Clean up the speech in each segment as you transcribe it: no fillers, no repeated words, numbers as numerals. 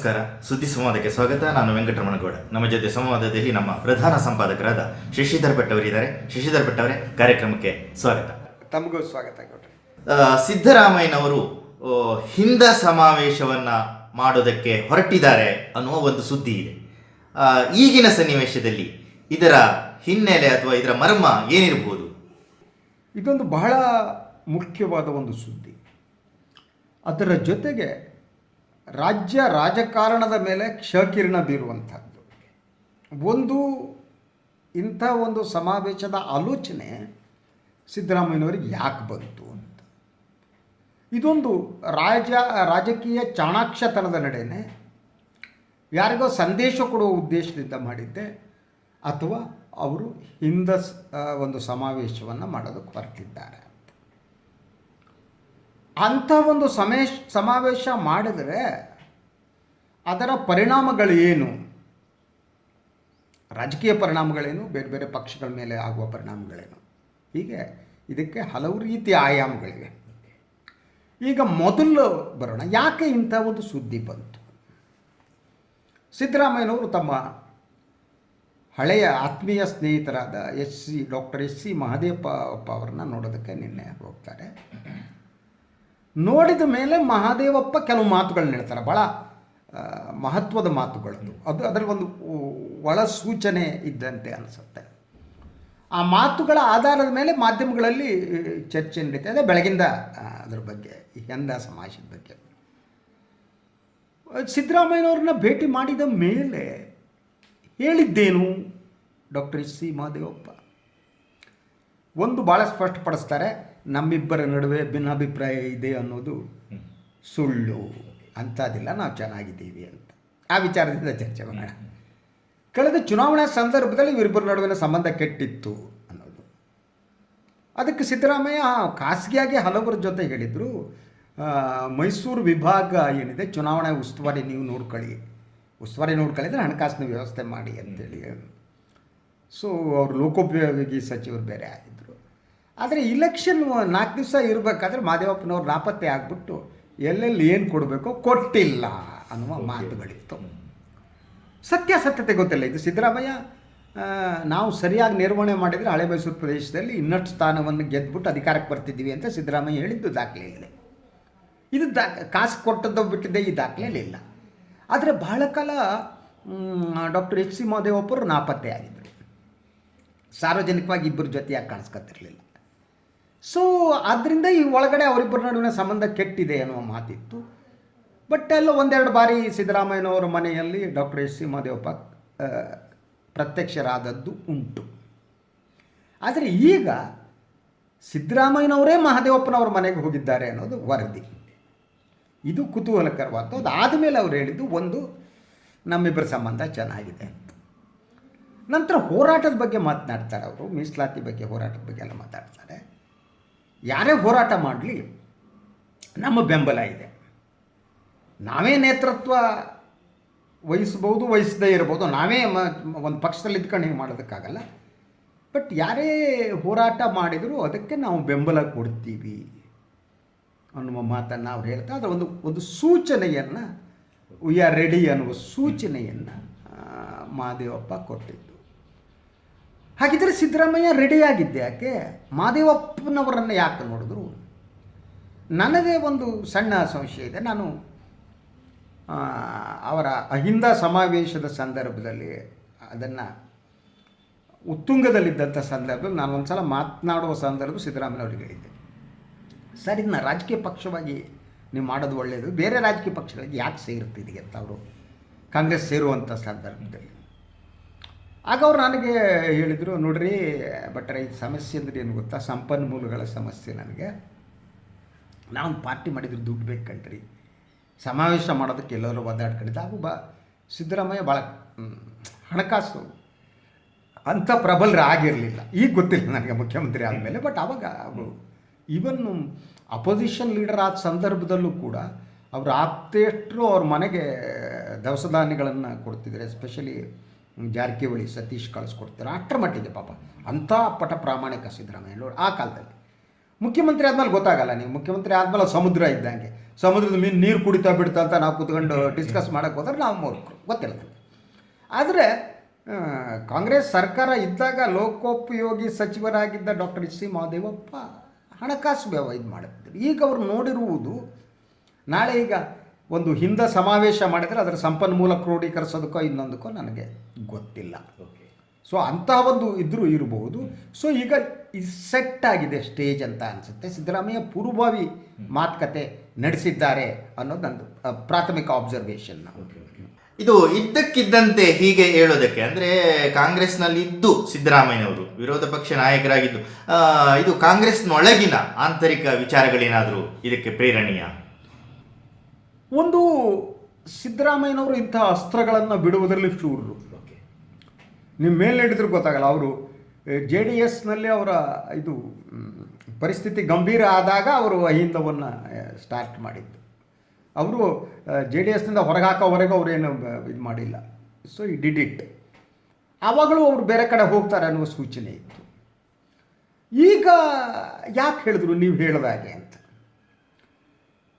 ನಮಸ್ಕಾರ. ಸುದ್ದಿ ಸಂವಾದಕ್ಕೆ ಸ್ವಾಗತ. ನಾನು ವೆಂಕಟರಮಣಗೌಡ. ನಮ್ಮ ಜೊತೆ ಸಂವಾದದಲ್ಲಿ ನಮ್ಮ ಪ್ರಧಾನ ಸಂಪಾದಕರಾದ ಶಶಿಧರ್ ಭಟ್ ಅವರಿದ್ದಾರೆ. ಶಶಿಧರ್ ಭಟ್ ಅವರೇ, ಕಾರ್ಯಕ್ರಮಕ್ಕೆ ಸ್ವಾಗತ. ತಮಗೂ ಸ್ವಾಗತ ಗೌಡ್ರೆ. ಸಿದ್ದರಾಮಯ್ಯನವರು ಹಿಂದ ಸಮಾವೇಶವನ್ನು ಮಾಡೋದಕ್ಕೆ ಹೊರಟಿದ್ದಾರೆ ಅನ್ನುವ ಒಂದು ಸುದ್ದಿ ಇದೆ. ಈಗಿನ ಸನ್ನಿವೇಶದಲ್ಲಿ ಇದರ ಹಿನ್ನೆಲೆ ಅಥವಾ ಇದರ ಮರ್ಮ ಏನಿರಬಹುದು? ಇದೊಂದು ಬಹಳ ಮುಖ್ಯವಾದ ಒಂದು ಸುದ್ದಿ. ಅದರ ಜೊತೆಗೆ ರಾಜ್ಯ ರಾಜಕಾರಣದ ಮೇಲೆ ಕ್ಷಕಿರಣ ಬೀರುವಂಥದ್ದು. ಇಂಥ ಒಂದು ಸಮಾವೇಶದ ಆಲೋಚನೆ ಸಿದ್ದರಾಮಯ್ಯನವರಿಗೆ ಯಾಕೆ ಬಂತು ಅಂತ. ಇದೊಂದು ರಾಜಕೀಯ ಚಾಣಾಕ್ಷತನದ ನಡೆನೆ, ಯಾರಿಗೋ ಸಂದೇಶ ಕೊಡುವ ಉದ್ದೇಶದಿಂದ ಮಾಡಿದ್ದೆ, ಅಥವಾ ಅವರು ಒಂದು ಸಮಾವೇಶವನ್ನು ಮಾಡೋದಕ್ಕೆ ಹೊರಟಿದ್ದಾರೆ. ಅಂಥ ಒಂದು ಸಮಾವೇಶ ಮಾಡಿದರೆ ಅದರ ಪರಿಣಾಮಗಳೇನು, ರಾಜಕೀಯ ಪರಿಣಾಮಗಳೇನು, ಬೇರೆ ಬೇರೆ ಪಕ್ಷಗಳ ಮೇಲೆ ಆಗುವ ಪರಿಣಾಮಗಳೇನು, ಹೀಗೆ ಇದಕ್ಕೆ ಹಲವು ರೀತಿಯ ಆಯಾಮಗಳಿವೆ. ಈಗ ಮೊದಲು ಬರೋಣ, ಯಾಕೆ ಇಂಥ ಒಂದು ಸುದ್ದಿ ಬಂತು. ಸಿದ್ದರಾಮಯ್ಯನವರು ತಮ್ಮ ಹಳೆಯ ಆತ್ಮೀಯ ಸ್ನೇಹಿತರಾದ ಡಾಕ್ಟರ್ ಎಸ್ ಸಿ ಮಹದೇವಪ್ಪ ಅವರನ್ನು ನೋಡೋದಕ್ಕೆ ನಿನ್ನೆ ಹೋಗ್ತಾರೆ. ನೋಡಿದ ಮೇಲೆ ಮಹಾದೇವಪ್ಪ ಕೆಲವು ಮಾತುಗಳನ್ನ ಹೇಳ್ತಾರೆ, ಭಾಳ ಮಹತ್ವದ ಮಾತುಗಳು. ಅದರಲ್ಲಿ ಒಂದು ಒಳ ಸೂಚನೆ ಇದ್ದಂತೆ ಅನಿಸುತ್ತೆ. ಆ ಮಾತುಗಳ ಆಧಾರದ ಮೇಲೆ ಮಾಧ್ಯಮಗಳಲ್ಲಿ ಚರ್ಚೆ ನಡೀತಾ ಇದೆ ಬೆಳಗಿಂದ ಅದರ ಬಗ್ಗೆ, ಈ ಹಿಂದ ಸಮಾವೇಶದ ಬಗ್ಗೆ. ಸಿದ್ದರಾಮಯ್ಯನವ್ರನ್ನ ಭೇಟಿ ಮಾಡಿದ ಮೇಲೆ ಹೇಳಿದ್ದೇನು ಡಾಕ್ಟರ್ ಎಸ್ ಸಿ ಮಹದೇವಪ್ಪ? ಒಂದು ಭಾಳ ಸ್ಪಷ್ಟಪಡಿಸ್ತಾರೆ, ನಮ್ಮಿಬ್ಬರ ನಡುವೆ ಭಿನ್ನಾಭಿಪ್ರಾಯ ಇದೆ ಅನ್ನೋದು ಸುಳ್ಳು, ಅಂಥದ್ದಿಲ್ಲ, ನಾವು ಚೆನ್ನಾಗಿದ್ದೀವಿ ಅಂತ. ಆ ವಿಚಾರದಿಂದ ಚರ್ಚೆ ಮಾಡೋಣ. ಕಳೆದ ಚುನಾವಣಾ ಸಂದರ್ಭದಲ್ಲಿ ಇವರಿಬ್ಬರ ನಡುವಿನ ಸಂಬಂಧ ಕೆಟ್ಟಿತ್ತು ಅನ್ನೋದು. ಅದಕ್ಕೆ ಸಿದ್ದರಾಮಯ್ಯ ಖಾಸಗಿಯಾಗಿ ಹಲವರ ಜೊತೆ ಹೇಳಿದರು, ಮೈಸೂರು ವಿಭಾಗ ಏನಿದೆ, ಚುನಾವಣಾ ಉಸ್ತುವಾರಿ ನೀವು ನೋಡ್ಕೊಳ್ಳಿ ಅಂದರೆ ಹಣಕಾಸಿನ ವ್ಯವಸ್ಥೆ ಮಾಡಿ ಅಂತೇಳಿ. ಸೊ ಅವರು ಲೋಕೋಪಯೋಗಿ ಸಚಿವರು ಬೇರೆ ಆಗಿದ್ದರು. ಆದರೆ ಇಲೆಕ್ಷನ್ 4 ದಿವಸ ಇರಬೇಕಾದ್ರೆ ಮಾದೇವಪ್ಪನವ್ರು ನಾಪತ್ತೆ ಆಗಿಬಿಟ್ಟು ಎಲ್ಲೆಲ್ಲಿ ಏನು ಕೊಡಬೇಕೋ ಕೊಟ್ಟಿಲ್ಲ ಅನ್ನುವ ಮಾತುಗಳಿತ್ತು. ಸತ್ಯಾಸತ್ಯತೆ ಗೊತ್ತಿಲ್ಲ. ಇದು ಸಿದ್ದರಾಮಯ್ಯ ನಾವು ಸರಿಯಾಗಿ ನಿರ್ವಹಣೆ ಮಾಡಿದರೆ ಹಳೆ ಮೈಸೂರು ಪ್ರದೇಶದಲ್ಲಿ ಇನ್ನಷ್ಟು ಸ್ಥಾನವನ್ನು ಗೆದ್ದುಬಿಟ್ಟು ಅಧಿಕಾರಕ್ಕೆ ಬರ್ತಿದ್ದೀವಿ ಅಂತ ಸಿದ್ದರಾಮಯ್ಯ ಹೇಳಿದ್ದು ದಾಖಲೆ ಇದೆ. ಇದು ಕಾಸು ಕೊಟ್ಟದ್ದು ಬಿಟ್ಟಿದ್ದೆ ಈ ದಾಖಲೆಯಲ್ಲಿಲ್ಲ. ಆದರೆ ಬಹಳ ಕಾಲ ಡಾಕ್ಟರ್ ಎಚ್ ಸಿ ಮಹದೇವಪ್ಪರು ನಾಪತ್ತೆ ಆಗಿದ್ದರು. ಸಾರ್ವಜನಿಕವಾಗಿ ಇಬ್ಬರ ಜೊತೆಯಾಗಿ ಕಾಣಿಸ್ಕೊತಿರ್ಲಿಲ್ಲ. ಸೊ ಆದ್ದರಿಂದ ಈ ಒಳಗಡೆ ಅವರಿಬ್ಬರ ನಡುವಿನ ಸಂಬಂಧ ಕೆಟ್ಟಿದೆ ಅನ್ನುವ ಮಾತಿತ್ತು. ಬಟ್ ಎಲ್ಲ ಒಂದೆರಡು ಬಾರಿ ಸಿದ್ದರಾಮಯ್ಯನವರ ಮನೆಯಲ್ಲಿ ಡಾಕ್ಟರ್ ಎಸ್ ಸಿ ಮಹದೇವಪ್ಪ ಪ್ರತ್ಯಕ್ಷರಾದದ್ದು ಉಂಟು. ಆದರೆ ಈಗ ಸಿದ್ದರಾಮಯ್ಯನವರೇ ಮಹದೇವಪ್ಪನವ್ರ ಮನೆಗೆ ಹೋಗಿದ್ದಾರೆ ಅನ್ನೋದು ವರದಿ. ಇದು ಕುತೂಹಲಕರವಾದ್ದು. ಅದಾದ ಮೇಲೆ ಅವ್ರು ಹೇಳಿದ್ದು, ನಮ್ಮಿಬ್ಬರ ಸಂಬಂಧ ಚೆನ್ನಾಗಿದೆ ಅಂತ. ನಂತರ ಹೋರಾಟದ ಬಗ್ಗೆ ಮಾತನಾಡ್ತಾರೆ ಅವರು, ಮೀಸಲಾತಿ ಬಗ್ಗೆ, ಹೋರಾಟದ ಬಗ್ಗೆ ಎಲ್ಲ ಮಾತಾಡ್ತಾರೆ. ಯಾರೇ ಹೋರಾಟ ಮಾಡಲಿ ನಮ್ಮ ಬೆಂಬಲ ಇದೆ, ನಾವೇ ನೇತೃತ್ವ ವಹಿಸ್ಬೋದು, ವಹಿಸದೇ ಇರ್ಬೋದು, ನಾವೇ ಒಂದು ಪಕ್ಷದಲ್ಲಿ ಇದ್ಕೊಂಡು ಹಿಂಗೆ ಮಾಡೋದಕ್ಕಾಗಲ್ಲ. ಬಟ್ ಯಾರೇ ಹೋರಾಟ ಮಾಡಿದರೂ ಅದಕ್ಕೆ ನಾವು ಬೆಂಬಲ ಕೊಡ್ತೀವಿ ಅನ್ನುವ ಮಾತನ್ನು ಅವ್ರು ಹೇಳ್ತಾ, ಅದರ ಒಂದು ಸೂಚನೆಯನ್ನು, ವಿ ಆರ್ ರೆಡಿ ಅನ್ನುವ ಸೂಚನೆಯನ್ನು ಮಹದೇವಪ್ಪ ಕೊಟ್ಟಿದ್ದು. ಹಾಗಿದ್ದರೆ ಸಿದ್ದರಾಮಯ್ಯ ರೆಡಿಯಾಗಿದ್ದೆ ಯಾಕೆ? ಮಹದೇವಪ್ಪನವರನ್ನು ಯಾಕೆ ನೋಡಿದ್ರು? ನನಗೆ ಒಂದು ಸಣ್ಣ ಸಂಶಯ ಇದೆ. ನಾನು ಅವರ ಅಹಿಂದ ಸಮಾವೇಶದ ಸಂದರ್ಭದಲ್ಲಿ, ಅದನ್ನು ಉತ್ತುಂಗದಲ್ಲಿದ್ದಂಥ ಸಂದರ್ಭದಲ್ಲಿ ನಾನು ಒಂದು ಸಲ ಮಾತನಾಡುವ ಸಂದರ್ಭ ಸಿದ್ದರಾಮಯ್ಯವ್ರಿಗೆ ಹೇಳಿದ್ದೆ, ಸರ್ ಇದನ್ನ ರಾಜಕೀಯ ಪಕ್ಷವಾಗಿ ನೀವು ಮಾಡೋದು ಒಳ್ಳೆಯದು, ಬೇರೆ ರಾಜಕೀಯ ಪಕ್ಷಗಳಿಗೆ ಯಾಕೆ ಸೇರುತ್ತಿದೆ ಅಂತ. ಅವರು ಕಾಂಗ್ರೆಸ್ ಸೇರುವಂಥ ಸಂದರ್ಭದಲ್ಲಿ ಆಗ ಅವರು ನನಗೆ ಹೇಳಿದರು, ನೋಡ್ರಿ ಬಟ್ರೆ ಈ ಸಮಸ್ಯೆ ಅಂದರೆ ಏನು ಗೊತ್ತಾ, ಸಂಪನ್ಮೂಲಗಳ ಸಮಸ್ಯೆ. ನಾನು ಪಾರ್ಟಿ ಮಾಡಿದ್ರೆ ದುಡ್ಡು ಬೇಕಂಟ್ರಿ, ಸಮಾವೇಶ ಮಾಡೋದಕ್ಕೆ ಎಲ್ಲರೂ ಒದ್ದಾಡ್ಕೊಂಡಿದ್ದೆ. ಹಾಗೂ ಸಿದ್ದರಾಮಯ್ಯ ಭಾಳ ಹಣಕಾಸು ಅಂಥ ಪ್ರಬಲರಾಗಿರಲಿಲ್ಲ. ಈಗ ಗೊತ್ತಿಲ್ಲ ನನಗೆ ಮುಖ್ಯಮಂತ್ರಿ ಆದಮೇಲೆ. ಬಟ್ ಆವಾಗ ಅವರು ಈವನ್ ಅಪೋಸಿಷನ್ ಲೀಡರ್ ಆದ ಸಂದರ್ಭದಲ್ಲೂ ಕೂಡ ಅವರು ಆಪ್ತೇಷ್ಟರು ಅವ್ರ ಮನೆಗೆ ದವಸ ಧಾನ್ಯಗಳನ್ನು ಕೊಡ್ತಿದ್ದಾರೆ. ಎಸ್ಪೆಷಲಿ ಜಾರಕಿಹೊಳಿ ಸತೀಶ್ ಕಳಿಸ್ಕೊಡ್ತಾರೆ. ಅಷ್ಟರ ಮಟ್ಟಿಗೆ ಪಾಪ ಅಂಥ ಪ್ರಾಮಾಣಿಕ ಸಿದ್ದರಾಮಯ್ಯ ಆ ಕಾಲದಲ್ಲಿ. ಮುಖ್ಯಮಂತ್ರಿ ಆದಮೇಲೆ ಗೊತ್ತಾಗಲ್ಲ. ನೀವು ಮುಖ್ಯಮಂತ್ರಿ ಆದಮೇಲೆ ಸಮುದ್ರ ಇದ್ದಂಗೆ, ಸಮುದ್ರದ ಮೀನು ನೀರು ಕುಡಿತಾ ಬಿಡ್ತಾ ಅಂತ ನಾವು ಕೂತ್ಕೊಂಡು ಡಿಸ್ಕಸ್ ಮಾಡೋಕ್ಕೆ ಹೋದ್ರೆ ನಾವು ಮೂರ್ಖರು, ಗೊತ್ತಿಲ್ಲ ನನಗೆ. ಆದರೆ ಕಾಂಗ್ರೆಸ್ ಸರ್ಕಾರ ಇದ್ದಾಗ ಲೋಕೋಪಯೋಗಿ ಸಚಿವರಾಗಿದ್ದ ಡಾಕ್ಟರ್ ಎಚ್ ಸಿ ಮಹದೇವಪ್ಪ ಹಣಕಾಸು ಇದು ಮಾಡುತ್ತಿದ್ದರು. ಈಗ ಅವರು ನೋಡಿರುವುದು, ನಾಳೆ ಈಗ ಒಂದು ಹಿಂದ ಸಮಾವೇಶ ಮಾಡಿದರೆ ಅದರ ಸಂಪನ್ಮೂಲ ಕ್ರೋಢೀಕರಿಸೋದಕ್ಕೋ ಇನ್ನೊಂದಕ್ಕೋ ನನಗೆ ಗೊತ್ತಿಲ್ಲ. ಸೊ ಅಂತಹ ಒಂದು ಇದ್ರೂ ಇರಬಹುದು. ಸೊ ಈಗ ಸೆಟ್ ಆಗಿದೆ ಸ್ಟೇಜ್ ಅಂತ ಅನಿಸುತ್ತೆ. ಸಿದ್ದರಾಮಯ್ಯ ಪೂರ್ವಭಾವಿ ಮಾತುಕತೆ ನಡೆಸಿದ್ದಾರೆ ಅನ್ನೋದು ನಂದು ಪ್ರಾಥಮಿಕ ಆಬ್ಸರ್ವೇಷನ್. ಇದು ಇದ್ದಕ್ಕಿದ್ದಂತೆ ಹೀಗೆ ಹೇಳೋದಕ್ಕೆ ಅಂದರೆ ಕಾಂಗ್ರೆಸ್ನಲ್ಲಿ ಇದ್ದು ಸಿದ್ದರಾಮಯ್ಯನವರು ವಿರೋಧ ಪಕ್ಷ ನಾಯಕರಾಗಿದ್ದು, ಇದು ಕಾಂಗ್ರೆಸ್ನೊಳಗಿನ ಆಂತರಿಕ ವಿಚಾರಗಳೇನಾದರೂ ಇದಕ್ಕೆ ಪ್ರೇರಣೀಯ? ಒಂದು, ಸಿದ್ದರಾಮಯ್ಯನವರು ಇಂತಹ ಅಸ್ತ್ರಗಳನ್ನು ಬಿಡುವುದರಲ್ಲಿ ಶೂರರು. ನಿಮ್ಮ ಮೇಲೆ ಹಿಡಿದ್ರೆ ಗೊತ್ತಾಗಲ್ಲ. ಅವರು JDSನಲ್ಲಿ ಅವರ ಇದು ಪರಿಸ್ಥಿತಿ ಗಂಭೀರ ಆದಾಗ ಅವರು ಅಹಿಂದವನ್ನು ಸ್ಟಾರ್ಟ್ ಮಾಡಿದ್ದು. ಅವರು JDSನಿಂದ ಹೊರಗೆ ಹಾಕೋವರೆಗೂ ಅವರೇನು ಇದು ಮಾಡಿಲ್ಲ. ಸೊ ಈ ಡಿಡ್ ಇಟ್. ಆವಾಗಲೂ ಅವರು ಬೇರೆ ಕಡೆ ಹೋಗ್ತಾರೆ ಅನ್ನುವ ಸೂಚನೆ ಇತ್ತು. ಈಗ ಯಾಕೆ ಹೇಳಿದ್ರು ನೀವು ಹೇಳಿದಾಗೆ ಅಂತ?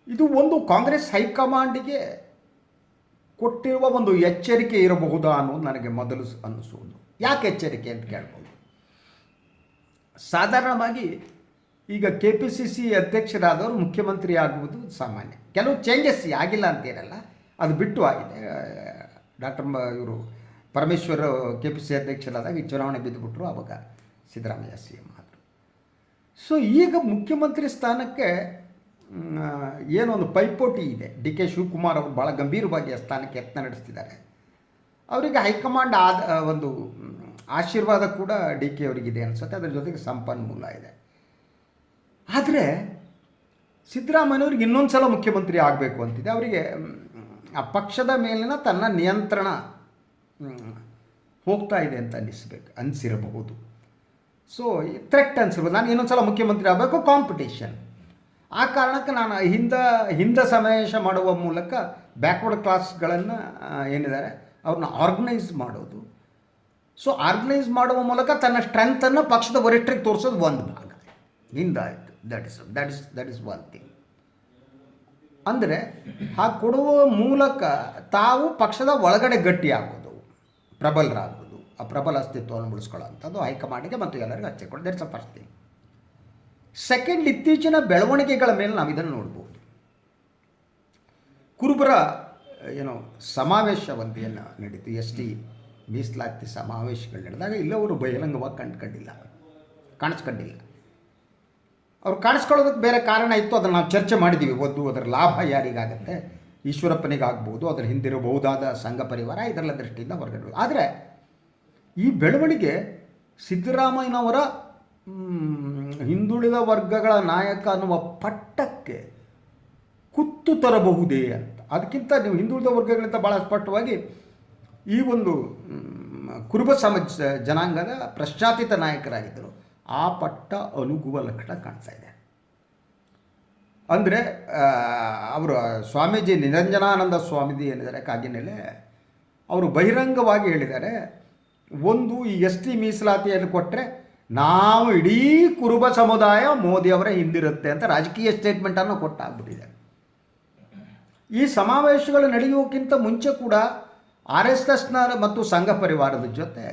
ಇದು ಒಂದು ಕಾಂಗ್ರೆಸ್ ಹೈಕಮಾಂಡಿಗೆ ಕೊಟ್ಟಿರುವ ಒಂದು ಎಚ್ಚರಿಕೆ ಇರಬಹುದಾ ಅನ್ನೋದು ನನಗೆ ಮೊದಲು ಅನ್ನಿಸುವುದು. ಯಾಕೆ ಎಚ್ಚರಿಕೆ ಅಂತ ಕೇಳ್ಬೋದು. ಸಾಧಾರಣವಾಗಿ ಈಗ KPCC ಅಧ್ಯಕ್ಷರಾದವರು ಮುಖ್ಯಮಂತ್ರಿ ಆಗುವುದು ಸಾಮಾನ್ಯ. ಕೆಲವು ಚೇಂಜಸ್ ಆಗಿಲ್ಲ ಅಂತೇನಲ್ಲ, ಅದು ಬಿಟ್ಟು ಆಗಿದೆ. ಇವರು ಪರಮೇಶ್ವರ್ KPCC ಅಧ್ಯಕ್ಷರಾದಾಗ ಈ ಚುನಾವಣೆ ಬಿದ್ದುಬಿಟ್ರು, ಆವಾಗ ಸಿದ್ದರಾಮಯ್ಯ CM ಆದರು. ಸೊ ಈಗ ಮುಖ್ಯಮಂತ್ರಿ ಸ್ಥಾನಕ್ಕೆ ಏನೊಂದು ಪೈಪೋಟಿ ಇದೆ. DK ಶಿವಕುಮಾರ್ ಅವರು ಭಾಳ ಗಂಭೀರವಾಗಿ ಆ ಸ್ಥಾನಕ್ಕೆ ಯತ್ನ ನಡೆಸ್ತಿದ್ದಾರೆ. ಅವರಿಗೆ ಹೈಕಮಾಂಡ್ ಒಂದು ಆಶೀರ್ವಾದ ಕೂಡ DK ಅವರಿಗಿದೆ ಅನಿಸುತ್ತೆ. ಅದರ ಜೊತೆಗೆ ಸಂಪನ್ಮೂಲ ಇದೆ. ಆದರೆ ಸಿದ್ದರಾಮಯ್ಯವ್ರಿಗೆ ಇನ್ನೊಂದು ಸಲ ಮುಖ್ಯಮಂತ್ರಿ ಆಗಬೇಕು ಅಂತಿದೆ. ಅವರಿಗೆ ಆ ಪಕ್ಷದ ಮೇಲಿನ ತನ್ನ ನಿಯಂತ್ರಣ ಹೋಗ್ತಾ ಇದೆ ಅಂತ ಅನಿಸಿರಬಹುದು. So threat ಅನಿಸಿರ್ಬೋದು. ನಾನು ಇನ್ನೊಂದು ಸಲ ಮುಖ್ಯಮಂತ್ರಿ ಆಗಬೇಕು, ಕಾಂಪಿಟೇಷನ್. ಆ ಕಾರಣಕ್ಕೆ ನಾನು ಹಿಂದ ಸಮಾವೇಶ ಮಾಡುವ ಮೂಲಕ ಬ್ಯಾಕ್ವರ್ಡ್ ಕ್ಲಾಸ್ಗಳನ್ನು ಏನಿದ್ದಾರೆ ಅವ್ರನ್ನ ಆರ್ಗನೈಸ್ ಮಾಡೋದು. ಸೊ ಆರ್ಗನೈಸ್ ಮಾಡುವ ಮೂಲಕ ತನ್ನ ಸ್ಟ್ರೆಂತನ್ನು ಪಕ್ಷದ ವರಿಷ್ಠರಿಗೆ ತೋರಿಸೋದು ಒಂದು ಭಾಗ. ಹಿಂದಾಯಿತು. That is one thing. ಅಂದರೆ ಹಾಗೆ ಕೊಡುವ ಮೂಲಕ ತಾವು ಪಕ್ಷದ ಒಳಗಡೆ ಗಟ್ಟಿ ಆಗೋದು, ಪ್ರಬಲರಾಗೋದು, ಆ ಪ್ರಬಲ ಅಸ್ತಿತ್ವವನ್ನು ಉಳಿಸ್ಕೊಳ್ಳೋ ಅಂಥದ್ದು ಹೈಕಮಾಂಡಿಗೆ ಮತ್ತು ಎಲ್ಲರಿಗೂ ಹಚ್ಚಿಕೊಳ್ಳೋದು. That's a first thing. Second, ಇತ್ತೀಚಿನ ಬೆಳವಣಿಗೆಗಳ ಮೇಲೆ ನಾವು ಇದನ್ನು ನೋಡ್ಬೋದು. ಕುರುಬರ ಸಮಾವೇಶ ಒಂದೇನು ನಡೀತು, ST ಮೀಸಲಾತಿ ಸಮಾವೇಶಗಳು ನಡೆದಾಗ ಇಲ್ಲವರು ಬಹಿರಂಗವಾಗಿ ಕಾಣಿಸ್ಕೊಂಡಿಲ್ಲ. ಅವ್ರು ಕಾಣಿಸ್ಕೊಳ್ಳೋದಕ್ಕೆ ಬೇರೆ ಕಾರಣ ಇತ್ತು. ಅದನ್ನು ನಾವು ಚರ್ಚೆ ಮಾಡಿದ್ದೀವಿ. ಅದರ ಲಾಭ ಯಾರಿಗಾಗತ್ತೆ? ಈಶ್ವರಪ್ಪನಿಗಾಗ್ಬೋದು, ಅದರ ಹಿಂದಿರಬಹುದಾದ ಸಂಘ ಪರಿವಾರ, ಇದೆಲ್ಲ ದೃಷ್ಟಿಯಿಂದ ಹೊರಗಡೆ. ಆದರೆ ಈ ಬೆಳವಣಿಗೆ ಸಿದ್ದರಾಮಯ್ಯನವರ ಹಿಂದುಳಿದ ವರ್ಗಗಳ ನಾಯಕ ಅನ್ನುವ ಪಟ್ಟಕ್ಕೆ ಕುತ್ತು ತರಬಹುದೇ ಅಂತ. ಅದಕ್ಕಿಂತ ನೀವು ಹಿಂದುಳಿದ ವರ್ಗಗಳಿಂದ ಭಾಳ ಸ್ಪಷ್ಟವಾಗಿ ಈ ಒಂದು ಕುರುಬ ಜನಾಂಗದ ಪ್ರಶ್ಚಾತೀತ ನಾಯಕರಾಗಿದ್ದರು. ಆ ಪಟ್ಟ ಅನುಗುವ ಲಕ್ಷಣ ಕಾಣ್ತಾ ಇದೆ. ಅಂದರೆ ಅವರು ಸ್ವಾಮೀಜಿ ನಿರಂಜನಾನಂದ ಸ್ವಾಮೀಜಿ ಏನಿದ್ದಾರೆ ಕಾಗಿನೆಲೆ, ಅವರು ಬಹಿರಂಗವಾಗಿ ಹೇಳಿದ್ದಾರೆ, ಒಂದು ಈ ST ಮೀಸಲಾತಿಯನ್ನು ಕೊಟ್ಟರೆ ನಾವು ಇಡೀ ಕುರುಬ ಸಮುದಾಯ ಮೋದಿಯವರ ಹಿಂದಿರುತ್ತೆ ಅಂತ ರಾಜಕೀಯ ಸ್ಟೇಟ್ಮೆಂಟನ್ನು ಕೊಟ್ಟಾಗ್ಬಿಟ್ಟಿದೆ. ಈ ಸಮಾವೇಶಗಳು ನಡೆಯುವುದಕ್ಕಿಂತ ಮುಂಚೆ ಕೂಡ RSSನ ಮತ್ತು ಸಂಘ ಪರಿವಾರದ ಜೊತೆ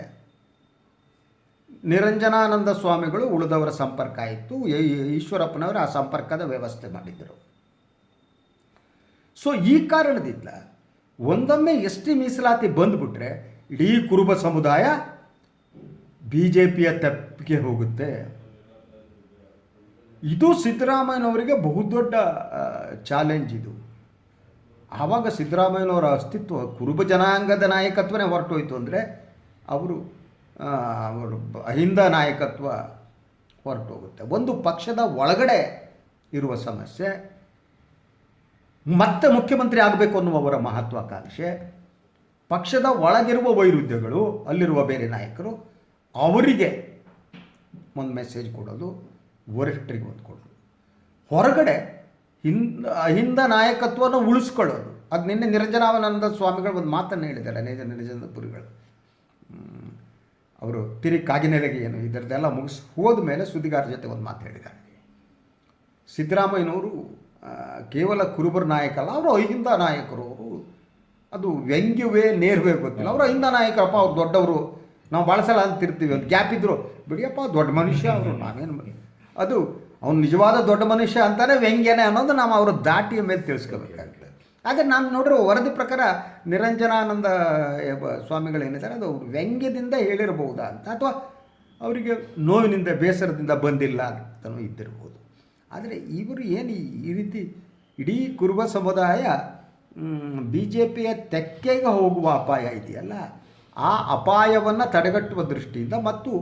ನಿರಂಜನಾನಂದ ಸ್ವಾಮಿಗಳು ಉಳಿದವರ ಸಂಪರ್ಕ ಇತ್ತು. ಈಶ್ವರಪ್ಪನವರು ಆ ಸಂಪರ್ಕದ ವ್ಯವಸ್ಥೆ ಮಾಡಿದ್ದರು. ಸೊ ಈ ಕಾರಣದಿಂದ ಒಂದೊಮ್ಮೆ ST ಮೀಸಲಾತಿ ಬಂದುಬಿಟ್ರೆ ಇಡೀ ಕುರುಬ ಸಮುದಾಯ BJPಯ ತೆಪ್ಪಿಗೆ ಹೋಗುತ್ತೆ. ಇದು ಸಿದ್ದರಾಮಯ್ಯನವರಿಗೆ ಬಹುದೊಡ್ಡ ಚಾಲೆಂಜ್. ಇದು ಆವಾಗ ಸಿದ್ದರಾಮಯ್ಯನವರ ಅಸ್ತಿತ್ವ ಕುರುಬ ಜನಾಂಗದ ನಾಯಕತ್ವನೇ ಹೊರಟೋಯ್ತು. ಅಂದರೆ ಅವರು ಅಹಿಂದ ನಾಯಕತ್ವ ಹೊರಟೋಗುತ್ತೆ. ಒಂದು ಪಕ್ಷದ ಒಳಗಡೆ ಇರುವ ಸಮಸ್ಯೆ, ಮತ್ತೆ ಮುಖ್ಯಮಂತ್ರಿ ಆಗಬೇಕು ಅನ್ನುವವರ ಮಹತ್ವಾಕಾಂಕ್ಷೆ, ಪಕ್ಷದ ಒಳಗಿರುವ ವೈರುಧ್ಯಗಳು, ಅಲ್ಲಿರುವ ಬೇರೆ ನಾಯಕರು, ಅವರಿಗೆ ಒಂದು ಮೆಸೇಜ್ ಕೊಡೋದು, ವರಿಷ್ಠರಿಗೆ ಒಂದು ಕೊಡೋದು, ಹೊರಗಡೆ ಅಹಿಂದ ನಾಯಕತ್ವನ ಉಳಿಸ್ಕೊಳ್ಳೋದು. ಅದು ನಿನ್ನೆ ನಿರಂಜನಾನಂದ ಸ್ವಾಮಿಗಳು ಒಂದು ಮಾತನ್ನು ಹೇಳಿದ್ದಾರೆ. ನಿಜಪುರಿಗಳು ಅವರು ತಿರುಗಿ ಕಾಗಿನೆಲೆಗೆ ಇದರದ್ದೆಲ್ಲ ಮುಗಿಸಿ ಹೋದ ಮೇಲೆ ಸುದ್ದಿಗಾರರ ಜೊತೆ ಒಂದು ಮಾತು ಹೇಳಿದ್ದಾರೆ. ಸಿದ್ದರಾಮಯ್ಯನವರು ಕೇವಲ ಕುರುಬರ ನಾಯಕ ಅಲ್ಲ, ಅವರು ಅಹಿಂದ ನಾಯಕರು. ಅವರು ಅದು ವ್ಯಂಗ್ಯವೇ ನೇರವೇ ಗೊತ್ತಿಲ್ಲ. ಅವರು ಅಹಿಂದ ನಾಯಕರಪ್ಪ, ಅವ್ರು ದೊಡ್ಡವರು. ನಾವು ಭಾಳ ಸಲ ಅಂತಿರ್ತೀವಿ, ಒಂದು ಗ್ಯಾಪ್ ಇದ್ದರು, ಬಿಡಿಯಪ್ಪ ದೊಡ್ಡ ಮನುಷ್ಯ ಅವರು, ನಾವೇನು ಅದು ಅವ್ನು ನಿಜವಾದ ದೊಡ್ಡ ಮನುಷ್ಯ ಅಂತಾನೆ ವ್ಯಂಗ್ಯನೇ ಅನ್ನೋದು ನಾವು ಅವರ ದಾಟಿಯ ಮೇಲೆ ತಿಳಿಸ್ಕೋಬೇಕಾಗ್ತದೆ. ಆದರೆ ನಾನು ನೋಡಿರೋ ವರದಿ ಪ್ರಕಾರ ನಿರಂಜನಾನಂದ ಸ್ವಾಮಿಗಳೇನಿದ್ದಾರೆ ಅದು ವ್ಯಂಗ್ಯದಿಂದ ಹೇಳಿರಬಹುದಾ ಅಂತ, ಅಥವಾ ಅವರಿಗೆ ನೋವಿನಿಂದ ಬೇಸರದಿಂದ ಬಂದಿಲ್ಲ ಅಂತಲೂ ಇದ್ದಿರ್ಬೋದು. ಆದರೆ ಇವರು ಏನು ಈ ರೀತಿ ಇಡೀ ಕುರುಬ ಸಮುದಾಯ ಬಿ ಜೆ ಪಿಯ ತೆಕ್ಕೆಗೆ ಹೋಗುವ ಅಪಾಯ ಇದೆಯಲ್ಲ, ಆ ಅಪಾಯವನ್ನು ತಡೆಗಟ್ಟುವ ದೃಷ್ಟಿಯಿಂದ ಮತ್ತು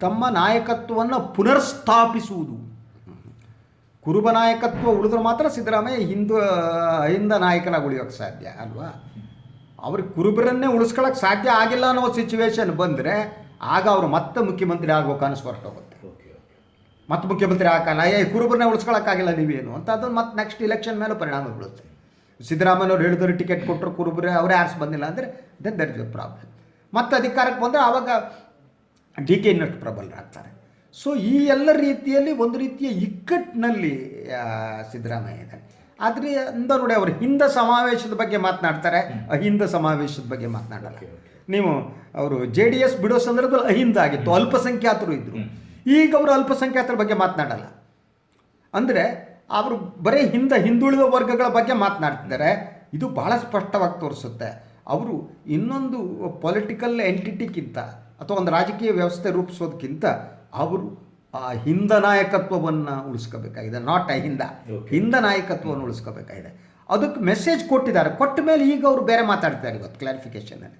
ತಮ್ಮ ನಾಯಕತ್ವವನ್ನು ಪುನರ್ಸ್ಥಾಪಿಸುವುದು. ಕುರುಬ ನಾಯಕತ್ವ ಉಳಿದ್ರೆ ಮಾತ್ರ ಸಿದ್ದರಾಮಯ್ಯ ಹಿಂದ ನಾಯಕನಾಗಿ ಉಳಿಯೋಕ್ಕೆ ಸಾಧ್ಯ ಅಲ್ವಾ. ಅವ್ರಿಗೆ ಕುರುಬರನ್ನೇ ಉಳಿಸ್ಕೊಳ್ಳೋಕೆ ಸಾಧ್ಯ ಆಗಿಲ್ಲ ಅನ್ನೋ ಸಿಚುವೇಶನ್ ಬಂದರೆ ಆಗ ಅವರು ಮತ್ತೆ ಮುಖ್ಯಮಂತ್ರಿ ಆಗ್ಬೇಕು ಅನ್ನಿಸ್ ಹೊರಟೋಗುತ್ತೆ. ಮತ್ತೆ ಮುಖ್ಯಮಂತ್ರಿ ಆಗಲ್ಲ, ಕುರುಬರನ್ನೇ ಉಳಿಸ್ಕೊಳ್ಳೋಕ್ಕಾಗಿಲ್ಲ ನೀವೇನು ಅಂತ, ಅದನ್ನು ಮತ್ತೆ ನೆಕ್ಸ್ಟ್ ಇಲೆಕ್ಷನ್ ಮೇಲೆ ಪರಿಣಾಮ ಬೀಳುತ್ತೆ. ಸಿದ್ದರಾಮಯ್ಯವ್ರು ಹೇಳಿದ್ರು ಟಿಕೆಟ್ ಕೊಟ್ಟರು, ಕುರುಬರೇ ಅವರೇ ಆರಿಸಿ ಬಂದಿಲ್ಲ ಅಂದರೆ then there is a problem. ಮತ್ತೆ ಅಧಿಕಾರಕ್ಕೆ ಬಂದರೆ ಆವಾಗ ಡಿ ಕೆ ಇನ್ನಷ್ಟು ಪ್ರಬಲರಾಗ್ತಾರೆ. ಸೊ ಈ ಎಲ್ಲ ರೀತಿಯಲ್ಲಿ ಒಂದು ರೀತಿಯ ಇಕ್ಕಟ್ಟಿನಲ್ಲಿ ಸಿದ್ದರಾಮಯ್ಯ ಇದ್ದಾರೆ. ಆದರೆ ಅಂದ ನೋಡಿ, ಅವರು ಹಿಂದ ಸಮಾವೇಶದ ಬಗ್ಗೆ ಮಾತನಾಡ್ತಾರೆ, ಅಹಿಂದ ಸಮಾವೇಶದ ಬಗ್ಗೆ ಮಾತನಾಡಲ್ಲ. ನೀವು ಅವರು JDS ಬಿಡೋ ಸಂದರ್ಭದಲ್ಲಿ ಅಹಿಂದ ಆಗಿತ್ತು, ಅಲ್ಪಸಂಖ್ಯಾತರು ಇದ್ದರು. ಈಗ ಅವರು ಅಲ್ಪಸಂಖ್ಯಾತರ ಬಗ್ಗೆ ಮಾತನಾಡಲ್ಲ. ಅಂದರೆ ಅವರು ಬರೀ ಹಿಂದುಳಿದ ವರ್ಗಗಳ ಬಗ್ಗೆ ಮಾತನಾಡ್ತಿದ್ದಾರೆ. ಇದು ಬಹಳ ಸ್ಪಷ್ಟವಾಗಿ ತೋರಿಸುತ್ತೆ ಅವರು ಇನ್ನೊಂದು ಪೊಲಿಟಿಕಲ್ ಎಂಟಿಟಿಗಿಂತ ಅಥವಾ ಒಂದು ರಾಜಕೀಯ ವ್ಯವಸ್ಥೆ ರೂಪಿಸೋದಕ್ಕಿಂತ ಅವರು ಆ ಹಿಂದ ನಾಯಕತ್ವವನ್ನು ಉಳಿಸ್ಕೋಬೇಕಾಗಿದೆ, ನಾಟ್ ಅಹಿಂದ, ಹಿಂದ ನಾಯಕತ್ವವನ್ನು ಉಳಿಸ್ಕೋಬೇಕಾಗಿದೆ. ಅದಕ್ಕೆ ಮೆಸೇಜ್ ಕೊಟ್ಟಿದ್ದಾರೆ. ಕೊಟ್ಟ ಮೇಲೆ ಈಗ ಅವರು ಬೇರೆ ಮಾತಾಡ್ತಾರೆ ಇವತ್ತು ಕ್ಲಾರಿಫಿಕೇಷನಲ್ಲಿ.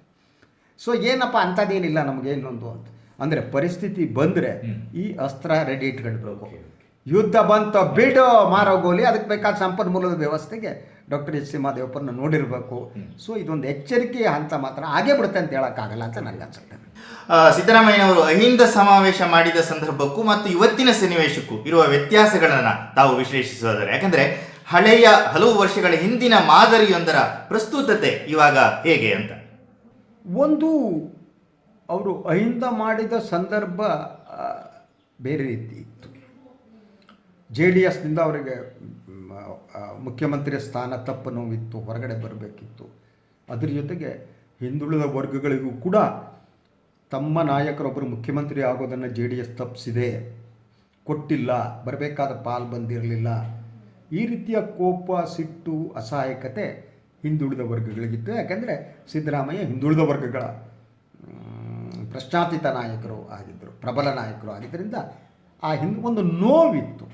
ಸೊ ಏನಪ್ಪ ಅಂಥದ್ದೇನಿಲ್ಲ ನಮಗೆ ಇನ್ನೊಂದು ಅಂತ ಅಂದರೆ, ಪರಿಸ್ಥಿತಿ ಬಂದರೆ ಈ ಅಸ್ತ್ರ ರೆಡಿ ಇಟ್ಕೊಂಡ್ಬೇಕು. ಯುದ್ಧ ಬಂತ ಬಿಡು ಮಾರೋಗೋಲಿ, ಅದಕ್ಕೆ ಬೇಕಾದ ಸಂಪನ್ಮೂಲದ ವ್ಯವಸ್ಥೆಗೆ ಡಾಕ್ಟರ್ ಎಚ್ ಸಿ ಮಹದೇವಪ್ಪನ ನೋಡಿರಬೇಕು. ಸೊ ಇದೊಂದು ಎಚ್ಚರಿಕೆಯ ಹಂತ ಮಾತ್ರ, ಆಗೇ ಬಿಡುತ್ತೆ ಅಂತ ಹೇಳೋಕ್ಕಾಗಲ್ಲ ಅಂತ ನನಗೆ ಅನ್ಸುತ್ತೆ. ಸಿದ್ದರಾಮಯ್ಯನವರು ಅಹಿಂದ ಸಮಾವೇಶ ಮಾಡಿದ ಸಂದರ್ಭಕ್ಕೂ ಮತ್ತು ಇವತ್ತಿನ ಸನ್ನಿವೇಶಕ್ಕೂ ಇರುವ ವ್ಯತ್ಯಾಸಗಳನ್ನು ತಾವು ವಿಶ್ಲೇಷಿಸೋದಾರೆ, ಯಾಕಂದರೆ ಹಳೆಯ ಹಲವು ವರ್ಷಗಳ ಹಿಂದಿನ ಮಾದರಿಯೊಂದರ ಪ್ರಸ್ತುತತೆ ಇವಾಗ ಹೇಗೆ ಅಂತ. ಒಂದು, ಅವರು ಅಹಿಂದ ಮಾಡಿದ ಸಂದರ್ಭ ಬೇರೆ ರೀತಿ ಇತ್ತು. JDSನಿಂದ ಅವರಿಗೆ ಮುಖ್ಯಮಂತ್ರಿ ಸ್ಥಾನ ತಪ್ಪು ನೋವಿತ್ತು, ಹೊರಗಡೆ ಬರಬೇಕಿತ್ತು. ಅದ್ರ ಜೊತೆಗೆ ಹಿಂದುಳಿದ ವರ್ಗಗಳಿಗೂ ಕೂಡ ತಮ್ಮ ನಾಯಕರೊಬ್ಬರು ಮುಖ್ಯಮಂತ್ರಿ ಆಗೋದನ್ನು JDS ತಪ್ಪಿಸಿದೆ, ಕೊಟ್ಟಿಲ್ಲ, ಬರಬೇಕಾದ ಪಾಲು ಬಂದಿರಲಿಲ್ಲ. ಈ ರೀತಿಯ ಕೋಪ, ಸಿಟ್ಟು, ಅಸಹಾಯಕತೆ ಹಿಂದುಳಿದ ವರ್ಗಗಳಿಗಿತ್ತು. ಯಾಕೆಂದರೆ ಸಿದ್ದರಾಮಯ್ಯ ಹಿಂದುಳಿದ ವರ್ಗಗಳ ಪ್ರಶ್ನಾತೀತ ನಾಯಕರು ಆಗಿದ್ದರು, ಪ್ರಬಲ ನಾಯಕರು ಆಗಿದ್ದರಿಂದ ಆ ಒಂದು ನೋವಿತ್ತು.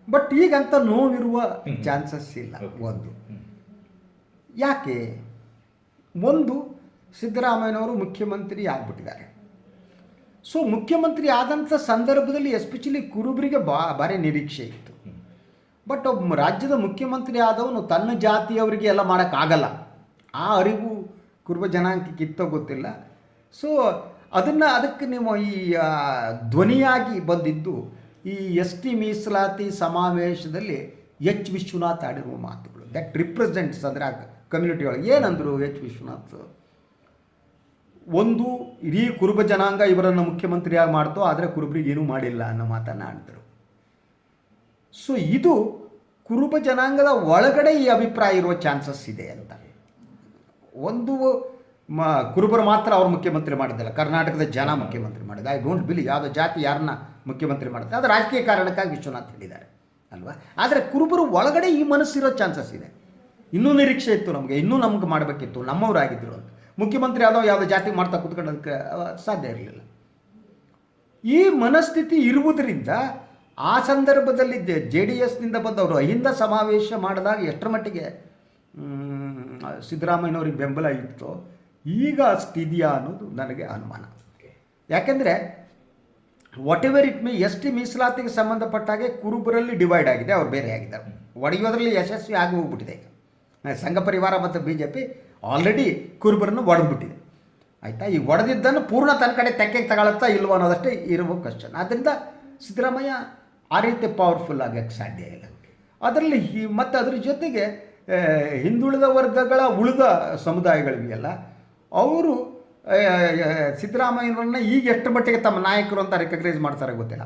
ಬಟ್ ಈಗಂತ ನೋವಿರುವ ಚಾನ್ಸಸ್ ಇಲ್ಲ. ಒಂದು ಯಾಕೆ, ಒಂದು ಸಿದ್ದರಾಮಯ್ಯನವರು ಮುಖ್ಯಮಂತ್ರಿ ಆಗಿಬಿಟ್ಟಿದ್ದಾರೆ. ಸೊ ಮುಖ್ಯಮಂತ್ರಿ ಆದಂಥ ಸಂದರ್ಭದಲ್ಲಿ ಎಸ್ಪೆಷಲಿ ಕುರುಬರಿಗೆ ಭಾರಿ ನಿರೀಕ್ಷೆ ಇತ್ತು. ಬಟ್ ಒಬ್ಬ ರಾಜ್ಯದ ಮುಖ್ಯಮಂತ್ರಿ ಆದವನು ತನ್ನ ಜಾತಿಯವರಿಗೆ ಎಲ್ಲ ಮಾಡೋಕ್ಕಾಗಲ್ಲ, ಆ ಅರಿವು ಕುರುಬ ಜನಾಂಗಕ್ಕೆ ಇತ್ತೋ ಗೊತ್ತಿಲ್ಲ. ಸೊ ಅದಕ್ಕೆ ನೀವು ಈ ಧ್ವನಿಯಾಗಿ ಬಂದಿದ್ದು ಈ ST ಮೀಸಲಾತಿ ಸಮಾವೇಶದಲ್ಲಿ H ವಿಶ್ವನಾಥ್ ಆಡಿರುವ ಮಾತುಗಳು. ದಟ್ ರಿಪ್ರೆಸೆಂಟ್ಸ್ ಅಂದರೆ ಆ ಕಮ್ಯುನಿಟಿ ಒಳಗೆ ಏನಂದರು H ವಿಶ್ವನಾಥ್, ಒಂದು ಇಡೀ ಕುರುಬ ಜನಾಂಗ ಇವರನ್ನು ಮುಖ್ಯಮಂತ್ರಿಯಾಗಿ ಮಾಡ್ತೋ, ಆದರೆ ಕುರುಬರಿಗೆ ಏನೂ ಮಾಡಿಲ್ಲ ಅನ್ನೋ ಮಾತನ್ನು ಆಡಿದರು. ಸೊ ಇದು ಕುರುಬ ಜನಾಂಗದ ಒಳಗಡೆ ಈ ಅಭಿಪ್ರಾಯ ಇರುವ ಚಾನ್ಸಸ್ ಇದೆ ಅಂತ. ಒಂದು ಕುರುಬರು ಮಾತ್ರ ಅವ್ರು ಮುಖ್ಯಮಂತ್ರಿ ಮಾಡಿದ್ದಲ್ಲ, ಕರ್ನಾಟಕದ ಜನ ಮುಖ್ಯಮಂತ್ರಿ ಮಾಡಿದ. ಐ ಡೋಂಟ್ ಬಿಲೀವ್ ಯಾವುದೋ ಜಾತಿ ಯಾರನ್ನ ಮುಖ್ಯಮಂತ್ರಿ ಮಾಡುತ್ತೆ, ಅದು ರಾಜಕೀಯ ಕಾರಣಕ್ಕಾಗಿ ವಿಶ್ವನಾಥ್ ಹೇಳಿದ್ದಾರೆ ಅಲ್ವಾ. ಆದರೆ ಕುರುಬರು ಒಳಗಡೆ ಈ ಮನಸ್ಸಿರೋ ಚಾನ್ಸಸ್ ಇದೆ. ಇನ್ನೂ ನಿರೀಕ್ಷೆ ಇತ್ತು ನಮಗೆ, ಇನ್ನೂ ನಮ್ಗೆ ಮಾಡಬೇಕಿತ್ತು, ನಮ್ಮವರಾಗಿದ್ದರು ಅಂತ. ಮುಖ್ಯಮಂತ್ರಿ ಆದವ ಯಾವುದೋ ಜಾತಿ ಮಾಡ್ತಾ ಕೂತ್ಕೊಳ್ಳೋದಕ್ಕೆ ಸಾಧ್ಯ ಇರಲಿಲ್ಲ. ಈ ಮನಸ್ಥಿತಿ ಇರುವುದರಿಂದ ಆ ಸಂದರ್ಭದಲ್ಲಿ JDSನಿಂದ ಬಂದವರು ಅಹಿಂದ ಸಮಾವೇಶ ಮಾಡಿದಾಗ ಎಷ್ಟರ ಮಟ್ಟಿಗೆ ಸಿದ್ದರಾಮಯ್ಯನವ್ರಿಗೆ ಬೆಂಬಲ ಇತ್ತು, ಈಗ ಅಷ್ಟಿದೆಯಾ ಅನ್ನೋದು ನನಗೆ ಅನುಮಾನ. ಯಾಕೆಂದರೆ ವಾಟ್ ಎವರ್ ಇಟ್ ST ಮೀಸಲಾತಿಗೆ ಸಂಬಂಧಪಟ್ಟಾಗೆ ಕುರುಬರಲ್ಲಿ ಡಿವೈಡ್ ಆಗಿದೆ, ಅವ್ರು ಬೇರೆ ಆಗಿದ್ದಾರೆ. ಒಡೆಯೋದ್ರಲ್ಲಿ ಯಶಸ್ವಿ ಆಗಿ ಹೋಗ್ಬಿಟ್ಟಿದೆ. ಈಗ ಸಂಘ ಪರಿವಾರ ಮತ್ತು BJP ಆಲ್ರೆಡಿ ಕುರುಬರನ್ನು ಒಡೆದ್ಬಿಟ್ಟಿದೆ, ಆಯಿತಾ. ಈ ಒಡೆದಿದ್ದನ್ನು ಪೂರ್ಣ ತನ್ನ ಕಡೆ ತೆಕ್ಕೆಗೆ ತಗೊಳುತ್ತಾ ಇಲ್ವೋ ಅನ್ನೋದಷ್ಟೇ ಇರುವ ಕ್ವಶನ್. ಆದ್ದರಿಂದ ಸಿದ್ದರಾಮಯ್ಯ ಆ ರೀತಿ ಪವರ್ಫುಲ್ ಆಗೋಕ್ಕೆ ಸಾಧ್ಯ ಇಲ್ಲ. ಅದರಲ್ಲಿ ಮತ್ತು ಅದ್ರ ಜೊತೆಗೆ ಹಿಂದುಳಿದ ವರ್ಗಗಳ ಉಳಿದ ಸಮುದಾಯಗಳಿವೆಯಲ್ಲ, ಅವರು ಸಿದ್ದರಾಮಯ್ಯನವ್ರನ್ನ ಈಗ ಎಷ್ಟು ಮಟ್ಟಿಗೆ ತಮ್ಮ ನಾಯಕರು ಅಂತ ರೆಕಗ್ನೈಸ್ ಮಾಡ್ತಾರೆ ಗೊತ್ತಿಲ್ಲ.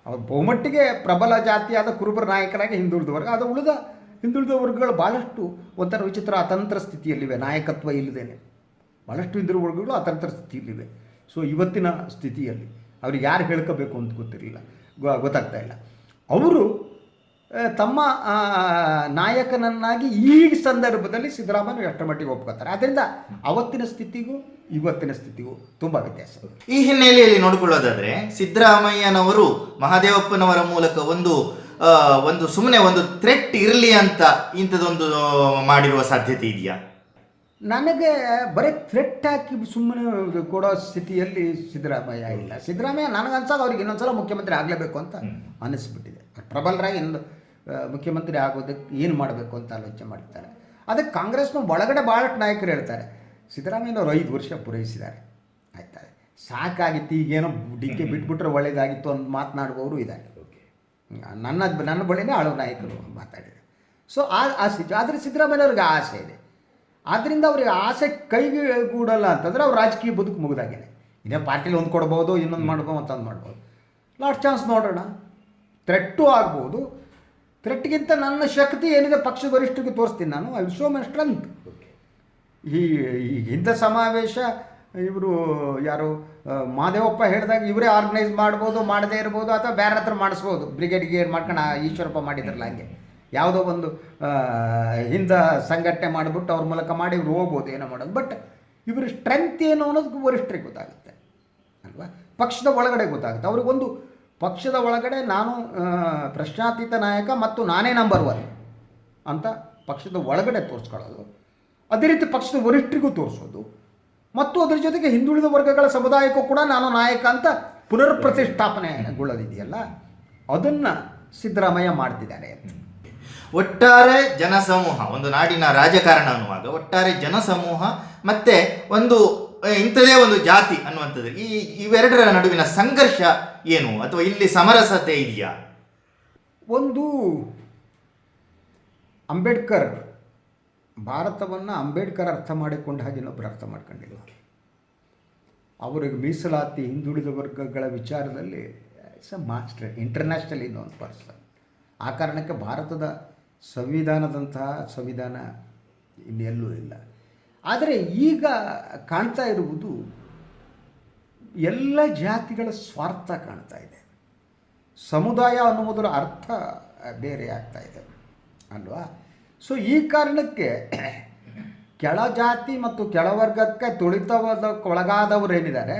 ಅವರು ಬಹುಮಟ್ಟಿಗೆ ಪ್ರಬಲ ಜಾತಿಯಾದ ಕುರುಬರ ನಾಯಕರಾಗಿ ಹಿಂದುಳಿದ ವರ್ಗ, ಅದು ಹಿಂದುಳಿದ ವರ್ಗಗಳು ಭಾಳಷ್ಟು ಒಂಥರ ವಿಚಿತ್ರ ಅತಂತ್ರ ಸ್ಥಿತಿಯಲ್ಲಿವೆ, ನಾಯಕತ್ವ ಇಲ್ಲದೇನೆ ಭಾಳಷ್ಟು ಹಿಂದುಳಿದ ವರ್ಗಗಳು ಅತಂತ್ರ ಸ್ಥಿತಿಯಲ್ಲಿವೆ. ಸೊ ಇವತ್ತಿನ ಸ್ಥಿತಿಯಲ್ಲಿ ಅವ್ರಿಗೆ ಯಾರು ಹೇಳ್ಕೋಬೇಕು ಅಂತ ಗೊತ್ತಿರಲಿಲ್ಲ, ಗೊತ್ತಾಗ್ತಾ ಇಲ್ಲ. ಅವರು ತಮ್ಮ ನಾಯಕನನ್ನಾಗಿ ಈ ಸಂದರ್ಭದಲ್ಲಿ ಸಿದ್ದರಾಮಯ್ಯ ಎಷ್ಟರ ಮಟ್ಟಿಗೆ ಒಪ್ಕೋತಾರೆ. ಆದ್ದರಿಂದ ಅವತ್ತಿನ ಸ್ಥಿತಿಗೂ ಇವತ್ತಿನ ಸ್ಥಿತಿಗೂ ತುಂಬ ವ್ಯತ್ಯಾಸ. ಈ ಹಿನ್ನೆಲೆಯಲ್ಲಿ ನೋಡಿಕೊಳ್ಳೋದಾದ್ರೆ ಸಿದ್ದರಾಮಯ್ಯನವರು ಮಹಾದೇವಪ್ಪನವರ ಮೂಲಕ ಒಂದು ಸುಮ್ಮನೆ ಒಂದು ಥ್ರೆಟ್ ಇರಲಿ ಅಂತ ಇಂಥದ್ದೊಂದು ಮಾಡಿರುವ ಸಾಧ್ಯತೆ ಇದೆಯಾ? ನನಗೆ ಬರೀ ಥ್ರೆಟ್ ಹಾಕಿ ಸುಮ್ಮನೆ ಕೊಡೋ ಸ್ಥಿತಿಯಲ್ಲಿ ಸಿದ್ದರಾಮಯ್ಯ ಇಲ್ಲ. ಸಿದ್ದರಾಮಯ್ಯ ನನಗನ್ಸೋದು ಅವ್ರಿಗೆ ಇನ್ನೊಂದ್ಸಲ ಮುಖ್ಯಮಂತ್ರಿ ಆಗಲೇಬೇಕು ಅಂತ ಅನ್ನಿಸ್ಬಿಟ್ಟಿದೆ. ಪ್ರಬಲರಾಗಿ ಮುಖ್ಯಮಂತ್ರಿ ಆಗೋದಕ್ಕೆ ಏನು ಮಾಡಬೇಕು ಅಂತ ಆಲೋಚನೆ ಮಾಡ್ತಾರೆ. ಅದಕ್ಕೆ ಕಾಂಗ್ರೆಸ್ನ ಒಳಗಡೆ ಭಾಳಷ್ಟು ನಾಯಕರು ಹೇಳ್ತಾರೆ ಸಿದ್ದರಾಮಯ್ಯನವರು 5 ವರ್ಷ ಪೂರೈಸಿದ್ದಾರೆ, ಆಯ್ತಾ, ಸಾಕಾಗಿತ್ತು, ಈಗೇನೋ ಡಿಕೆ ಬಿಟ್ಬಿಟ್ರೆ ಒಳ್ಳೇದಾಗಿತ್ತು ಅಂತ ಮಾತನಾಡುವವರು ಇದ್ದಾರೆ. ನನ್ನ ಬಳಿನೇ ಆಳೋ ನಾಯಕರು ಮಾತಾಡಿದ್ದಾರೆ. ಸೊ ಆದರೆ ಸಿದ್ದರಾಮಯ್ಯವ್ರಿಗೆ ಆಸೆ ಇದೆ. ಆದ್ದರಿಂದ ಅವ್ರಿಗೆ ಆಸೆ ಕೈಗೂಡಲ್ಲ ಅಂತಂದರೆ ಅವ್ರು ರಾಜಕೀಯ ಬದುಕು ಮುಗಿದಾಗೇನೆ. ಇದೇ ಪಾರ್ಟಿಲಿ ಒಂದು ಕೊಡ್ಬೋದು, ಇನ್ನೊಂದು ಮಾಡ್ಬೋದು, ಮತ್ತೊಂದು ಮಾಡ್ಬೋದು. ಲಾಸ್ಟ್ ಚಾನ್ಸ್ ನೋಡೋಣ. ಥ್ರೆಟ್ಟು ಆಗ್ಬೋದು. ಥ್ರೆಟ್ಗಿಂತ ನನ್ನ ಶಕ್ತಿ ಏನಿದೆ ಪಕ್ಷದ ವರಿಷ್ಠರಿಗೆ ತೋರಿಸ್ತೀನಿ ನಾನು. I will show my strength. ಈ ಇಂಥ ಸಮಾವೇಶ ಇವರು ಯಾರು ಮಾದೇವಪ್ಪ ಹೇಳಿದಾಗ ಇವರೇ ಆರ್ಗನೈಸ್ ಮಾಡ್ಬೋದು, ಮಾಡದೇ ಇರ್ಬೋದು, ಅಥವಾ ಬೇರೆ ಹತ್ರ ಮಾಡಿಸ್ಬೋದು. ಬ್ರಿಗೇಡ್ ಮಾಡ್ಕೊಂಡು ಈಶ್ವರಪ್ಪ ಮಾಡಿದ್ರಲ್ಲ ಹಂಗೆ ಯಾವುದೋ ಒಂದು ಹಿಂದೆ ಸಂಘಟನೆ ಮಾಡಿಬಿಟ್ಟು ಅವ್ರ ಮೂಲಕ ಮಾಡಿ ಇವ್ರು ಹೋಗ್ಬೋದು, ಏನೋ ಮಾಡೋದು. ಬಟ್ ಇವ್ರ ಸ್ಟ್ರೆಂತ್ ಏನು ಅನ್ನೋದು ವರಿಷ್ಠರಿಗೆ ಗೊತ್ತಾಗುತ್ತೆ ಅಲ್ವಾ, ಪಕ್ಷದ ಒಳಗಡೆ ಗೊತ್ತಾಗುತ್ತೆ. ಅವ್ರಿಗೊಂದು ಪಕ್ಷದ ಒಳಗಡೆ ನಾನು ಪ್ರಶ್ನಾತೀತ ನಾಯಕ ಮತ್ತು ನಾನೇ ನಂಬರ್ 1 ಅಂತ ಪಕ್ಷದ ಒಳಗಡೆ ತೋರಿಸ್ಕೊಳ್ಳೋದು, ಅದೇ ರೀತಿ ಪಕ್ಷದ ವರಿಷ್ಠರಿಗೂ ತೋರಿಸೋದು, ಮತ್ತು ಅದರ ಜೊತೆಗೆ ಹಿಂದುಳಿದ ವರ್ಗಗಳ ಸಮುದಾಯಕ್ಕೂ ಕೂಡ ನಾನು ನಾಯಕ ಅಂತ ಪುನರ್ ಪ್ರತಿಷ್ಠಾಪನೆಗೊಳ್ಳೋದಿದೆಯಲ್ಲ, ಅದನ್ನು ಸಿದ್ದರಾಮಯ್ಯ ಮಾಡ್ತಿದ್ದಾರೆ. ಒಟ್ಟಾರೆ ಜನಸಮೂಹ, ಒಂದು ನಾಡಿನ ರಾಜಕಾರಣ ಅನ್ನುವಾಗ ಒಟ್ಟಾರೆ ಜನಸಮೂಹ ಮತ್ತೆ ಒಂದು ಇಂಥದೇ ಒಂದು ಜಾತಿ ಅನ್ನುವಂಥದ್ದು, ಇವೆರಡರ ನಡುವಿನ ಸಂಘರ್ಷ ಏನು, ಅಥವಾ ಇಲ್ಲಿ ಸಮರಸತೆ ಇದೆಯಾ? ಒಂದು ಅಂಬೇಡ್ಕರ್ ಭಾರತವನ್ನು ಅಂಬೇಡ್ಕರ್ ಅರ್ಥ ಮಾಡಿಕೊಂಡ ಹಾಗೆ ಇನ್ನೊಬ್ಬರು ಅರ್ಥ ಮಾಡ್ಕೊಂಡಿಲ್ಲ. ಅವರಿಗೆ ಮೀಸಲಾತಿ ಹಿಂದುಳಿದ ವರ್ಗಗಳ ವಿಚಾರದಲ್ಲಿ ಇಟ್ಸ್ ಅ ಮಾಸ್ಟರ್, ಇಂಟರ್ನ್ಯಾಷನಲ್ ಇನ್ನೊಂದು ಪರ್ಸನ್. ಆ ಕಾರಣಕ್ಕೆ ಭಾರತದ ಸಂವಿಧಾನದಂತಹ ಸಂವಿಧಾನ ಇನ್ನೆಲ್ಲೂ ಇಲ್ಲ. ಆದರೆ ಈಗ ಕಾಣ್ತಾ ಇರುವುದು ಎಲ್ಲ ಜಾತಿಗಳ ಸ್ವಾರ್ಥ ಕಾಣ್ತಾ ಇದೆ. ಸಮುದಾಯ ಅನ್ನುವುದರ ಅರ್ಥ ಬೇರೆ ಆಗ್ತಾ ಇದೆ ಅಲ್ವಾ. ಸೊ ಈ ಕಾರಣಕ್ಕೆ ಕೆಳ ಜಾತಿ ಮತ್ತು ಕೆಳವರ್ಗಕ್ಕೆ ತುಳಿತಕ್ಕೊಳಗಾದವರೇನಿದ್ದಾರೆ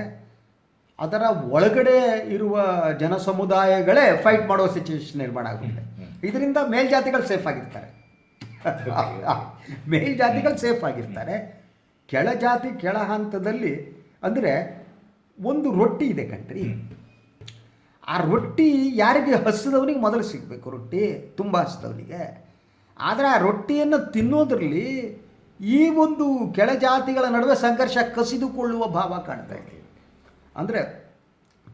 ಅದರ ಒಳಗಡೆ ಇರುವ ಜನಸಮುದಾಯಗಳೇ ಫೈಟ್ ಮಾಡೋ ಸಿಚುವೇಶನ್ ನಿರ್ಮಾಣ ಆಗುತ್ತೆ. ಇದರಿಂದ ಮೇಲ್ಜಾತಿಗಳು ಸೇಫ್ ಆಗಿರ್ತಾರೆ, ಮೇಲ್ಜಾತಿಗಳು ಸೇಫ್ ಆಗಿರ್ತಾರೆ. ಕೆಳಜಾತಿ ಕೆಳ ಹಂತದಲ್ಲಿ ಅಂದರೆ ಒಂದು ರೊಟ್ಟಿ ಇದೆ ಕಣ್ರಿ, ಆ ರೊಟ್ಟಿ ಯಾರಿಗೆ ಹಸಿದವನಿಗೆ ಮೊದಲು ಸಿಗಬೇಕು, ರೊಟ್ಟಿ ತುಂಬ ಹಸಿದವನಿಗೆ. ಆದರೆ ಆ ರೊಟ್ಟಿಯನ್ನು ತಿನ್ನೋದ್ರಲ್ಲಿ ಈ ಒಂದು ಕೆಳಜಾತಿಗಳ ನಡುವೆ ಸಂಘರ್ಷ ಕಸಿದುಕೊಳ್ಳುವ ಭಾವ ಕಾಣ್ತಾ ಇದೆ. ಅಂದರೆ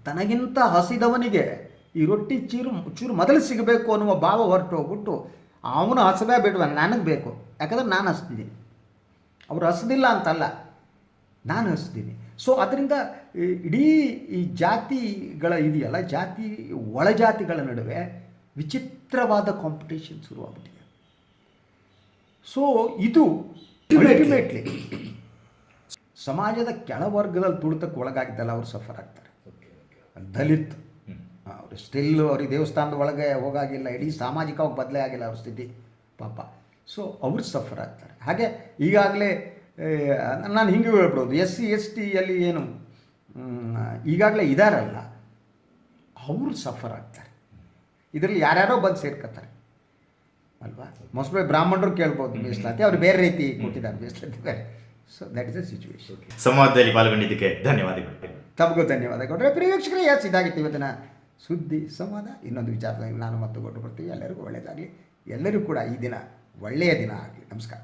ತನಗಿಂತ ಹಸಿದವನಿಗೆ ಈ ರೊಟ್ಟಿ ಚೂರು ಮೊದಲು ಸಿಗಬೇಕು ಅನ್ನುವ ಭಾವ ಹೊರಟು ಹೋಗ್ಬಿಟ್ಟು ಅವನು ಹಸಬೇ ಬಿಡುವ, ನನಗೆ ಬೇಕು, ಯಾಕಂದರೆ ನಾನು ಹಸ್ತಿದ್ದೀನಿ, ಅವರು ಹಸ್ದಿಲ್ಲ ಅಂತಲ್ಲ, ನಾನು ಹಸ್ತೀನಿ. ಸೊ ಅದರಿಂದ ಇಡೀ ಈ ಜಾತಿಗಳ ಇದೆಯಲ್ಲ, ಜಾತಿ ಒಳಜಾತಿಗಳ ನಡುವೆ ವಿಚಿತ್ರವಾದ ಕಾಂಪಿಟೇಷನ್ ಶುರುವಾಗ್ಬಿಟ್ಟಿದೆ. ಸೊ ಇದು ಅಲ್ಟಿಮೇಟ್ಲಿ ಸಮಾಜದ ಕೆಳವರ್ಗದಲ್ಲಿ ತುಳಿತಕ್ಕೆ ಒಳಗಾಗಿದ್ದಲ್ಲ ಅವರು ಸಫರ್ ಆಗ್ತಾರೆ. ದಲಿತ್ ಅವರು ಸ್ಟಿಲ್ ಅವ್ರಿಗೆ ದೇವಸ್ಥಾನದ ಒಳಗೆ ಹೋಗಾಗಿಲ್ಲ, ಇಡೀ ಸಾಮಾಜಿಕವಾಗಿ ಬದಲೇ ಆಗಿಲ್ಲ ಅವ್ರ ಸ್ಥಿತಿ ಪಾಪ. ಸೊ ಅವರು ಸಫರ್ ಆಗ್ತಾರೆ. ಹಾಗೆ ಈಗಾಗಲೇ ನಾನು ಹಿಂಗೆ ಹೇಳ್ಬೋದು, SC ST ಯಲ್ಲಿ ಏನು ಈಗಾಗಲೇ ಇದಾರಲ್ಲ ಅವರು ಸಫರ್ ಆಗ್ತಾರೆ. ಇದರಲ್ಲಿ ಯಾರ್ಯಾರೋ ಬಂದು ಸೇರ್ಕೊತಾರೆ ಅಲ್ವಾ. ಮೋಸ್ಟ್ಲಿ ಬ್ರಾಹ್ಮಣರು ಕೇಳ್ಬೋದು ಮೀಸಲಾತಿ, ಅವ್ರು ಬೇರೆ ರೀತಿ ಕೊಟ್ಟಿದ್ದಾರೆ ಮೀಸಲಾತಿ ಬೇರೆ. So that is the situation. ಸಂವಾದದಲ್ಲಿ ಪಾಲ್ಗೊಂಡಿದ್ದಕ್ಕೆ ಧನ್ಯವಾದಗಳು. ತಮಗೂ ಧನ್ಯವಾದಗಳು. ಪ್ರಿಯ ವೀಕ್ಷಕರೇ, ಇದಾಗಿತ್ತು ಇವತ್ತಿನ ಸುದ್ದಿ ಸಂವಾದ. ಇನ್ನೊಂದು ವಿಚಾರದಲ್ಲಿ ನಾನು ಮತ್ತು ಕೊಟ್ಟು ಬರ್ತೀವಿ. ಎಲ್ಲರಿಗೂ ಒಳ್ಳೆಯದಾಗಲಿ, ಎಲ್ಲರಿಗೂ ಕೂಡ ಈ ದಿನ ಒಳ್ಳೆಯ ದಿನ ಆಗಲಿ. ನಮಸ್ಕಾರ.